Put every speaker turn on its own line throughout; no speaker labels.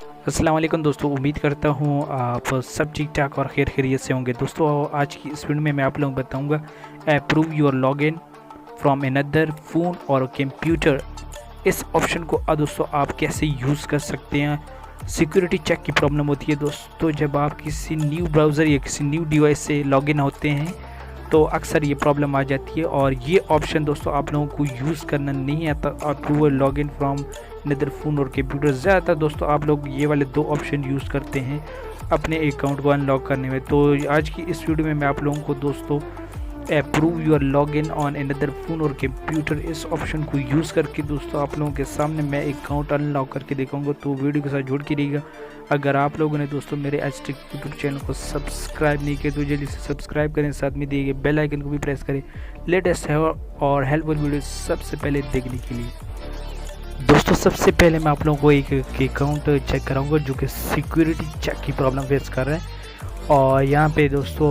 अस्सलाम वालेकुम दोस्तों, उम्मीद करता हूँ आप सब ठीक ठाक और खैर खैरियत से होंगे। दोस्तों आज की इस वीडियो में मैं आप लोगों को बताऊँगा approve your login from another phone और कंप्यूटर। इस ऑप्शन को दोस्तों आप कैसे यूज़ कर सकते हैं। सिक्योरिटी चेक की प्रॉब्लम होती है दोस्तों, जब आप किसी न्यू ब्राउज़र या किसी न्यू डिवाइस से लॉगिन होते हैं तो अक्सर ये प्रॉब्लम आ जाती है। और ये ऑप्शन दोस्तों आप लोगों को यूज़ करना नहीं आता, approve login from another phone और कंप्यूटर। ज़्यादातर दोस्तों आप लोग ये वाले दो ऑप्शन यूज़ करते हैं अपने अकाउंट को अनलॉक करने में। तो आज की इस वीडियो में मैं आप लोगों को दोस्तों approve your login on another phone और कंप्यूटर इस ऑप्शन को यूज़ करके दोस्तों आप लोगों के सामने मैं अकाउंट अनलॉक करके दिखाऊंगा। तो वीडियो के साथ जुड़ के रहिएगा। अगर आप लोगों ने दोस्तों मेरे एचटेक यूट्यूब चैनल को सब्सक्राइब नहीं किया तो जल्दी से सब्सक्राइब करें, साथ में दिए गए बेल आइकन को भी प्रेस करें लेटेस्ट है और हेल्पफुल वीडियो सबसे पहले देखने के लिए। दोस्तों सबसे पहले मैं आप लोगों को एक अकाउंट चेक कराऊंगा जो कि सिक्योरिटी चेक की प्रॉब्लम फेस कर रहा है। और यहाँ पे दोस्तों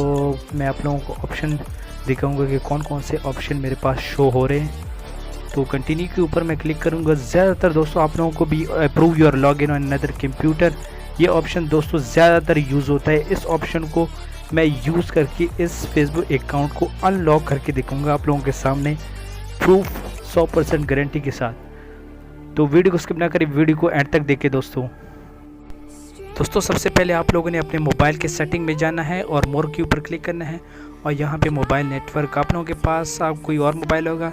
मैं आप लोगों को ऑप्शन दिखाऊंगा कि कौन कौन से ऑप्शन मेरे पास शो हो रहे हैं। तो कंटिन्यू के ऊपर मैं क्लिक करूंगा। ज़्यादातर दोस्तों आप लोगों को भी approve your login on another computer ये ऑप्शन दोस्तों ज़्यादातर यूज़ होता है। इस ऑप्शन को मैं यूज़ करके इस फेसबुक अकाउंट को अनलॉक करके दिखाऊंगा आप लोगों के सामने प्रूफ 100% गारंटी के साथ। तो वीडियो को स्किप ना करें, वीडियो को एंड तक देखें। दोस्तों सबसे पहले आप लोगों ने अपने मोबाइल के सेटिंग में जाना है और मोर के ऊपर क्लिक करना है। और यहाँ पे मोबाइल नेटवर्क आप लोगों के पास आप कोई और मोबाइल होगा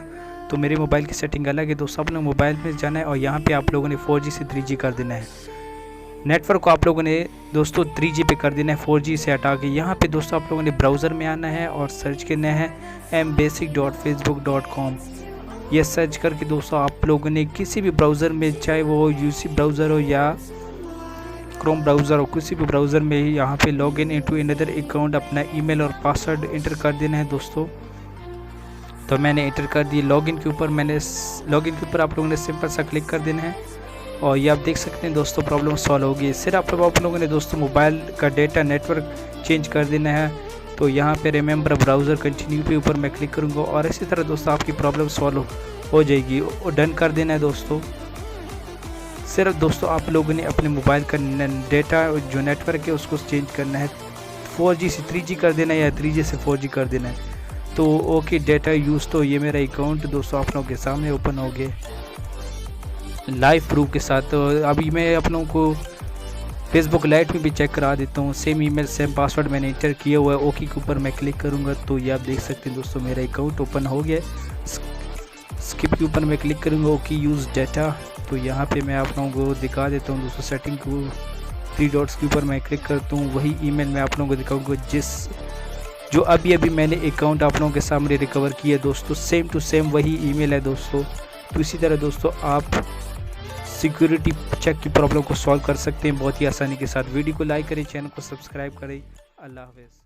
तो मेरे मोबाइल की सेटिंग अलग है। दोस्तों आप लोग मोबाइल में जाना है और यहाँ पे आप लोगों ने 4G से 3G कर देना है। नेटवर्क को आप लोगों ने दोस्तों 3G पे कर देना है 4G से हटा के। यहाँ पे दोस्तों आप लोगों ने ब्राउज़र में आना है और सर्च करना है mbasic.facebook.com। ये सर्च करके दोस्तों आप लोगों ने किसी भी ब्राउज़र में, चाहे वो यूसी ब्राउज़र हो या क्रोम ब्राउज़र हो, किसी भी ब्राउज़र में ही यहाँ पे लॉगिन इनटू अनदर अकाउंट अपना ईमेल और पासवर्ड इंटर कर देना है दोस्तों। तो मैंने इंटर कर दिए। लॉगिन के ऊपर आप लोगों ने सिंपल सा क्लिक कर देना है और ये आप देख सकते हैं दोस्तों प्रॉब्लम सॉल्व होगी। सिर्फ आप लोगों ने दोस्तों मोबाइल का डेटा नेटवर्क चेंज कर देना है। तो यहाँ पे रिमेंबर ब्राउज़र कंटिन्यू के ऊपर मैं क्लिक करूँगा और इसी तरह दोस्तों आपकी प्रॉब्लम सॉल्व हो जाएगी। और डन कर देना है दोस्तों। सिर्फ दोस्तों आप लोगों ने अपने मोबाइल का डेटा जो नेटवर्क है उसको चेंज करना है, 4G से 3G कर देना है या 3G से 4G कर देना है। तो ओके डेटा यूज़। तो ये मेरा अकाउंट दोस्तों आप लोगों के सामने ओपन हो गया लाइव प्रूफ के साथ। तो अभी मैं आप लोगों को फेसबुक लाइट में भी चेक करा देता हूँ। सेम ईमेल सेम पासवर्ड मैंने इंटर किया हुआ है। ओके के ऊपर मैं क्लिक करूँगा तो ये आप देख सकते हैं दोस्तों मेरा अकाउंट ओपन हो गया। स्किप के ऊपर मैं क्लिक करूँगा ओके यूज़ डाटा। तो यहाँ पे मैं आप लोगों को दिखा देता हूँ दोस्तों सेटिंग को 3 डॉट्स के ऊपर मैं क्लिक करता हूँ। वही ईमेल मैं आप लोगों को दिखाऊँगा जो अभी मैंने अकाउंट आप लोगों के सामने रिकवर किया दोस्तों। सेम टू सेम वही ईमेल है दोस्तों। तो इसी तरह दोस्तों आप सिक्योरिटी चेक की प्रॉब्लम को सॉल्व कर सकते हैं बहुत ही आसानी के साथ। वीडियो को लाइक करें, चैनल को सब्सक्राइब करें। अल्लाह हाफ़िज़।